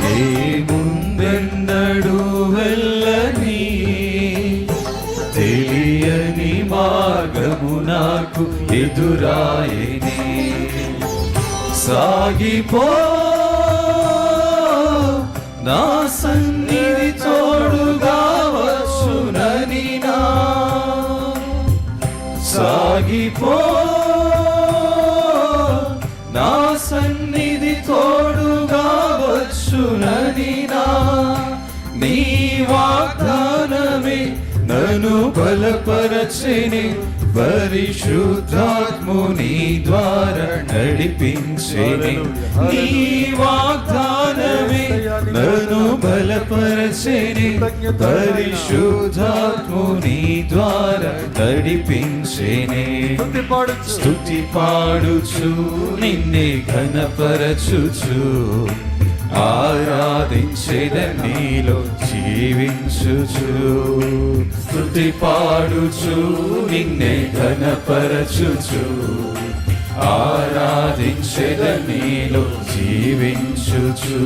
ఏ ముందెన్నడూ వెళ్ళని తెలియని మార్గము నాకు ఎదురాయనే. సాగిపో నా సన్నిధి తోడుగా వచ్చునని నా సాగిపో నా సన్నిధి తోడుగా వచ్చునని నా నీ వాగ్దానమే నన్ను బలపరచెని పరిశుద్ధాత్ముని ద్వారా నడిపించెని. నీ వాగ్దానమే నన్ను బలపరచెని పరిశుద్ధాత్ముని ద్వారా నడిపించెని. స్తుతి పాడుచు నిన్నే ఘనపరచుచు ఆరాధించెదను నీలో జీవించుచు. స్తుతి పాడుచు నిన్నే ఘనపరచుచు ఆరాధించెదను నీలో జీవించుచు.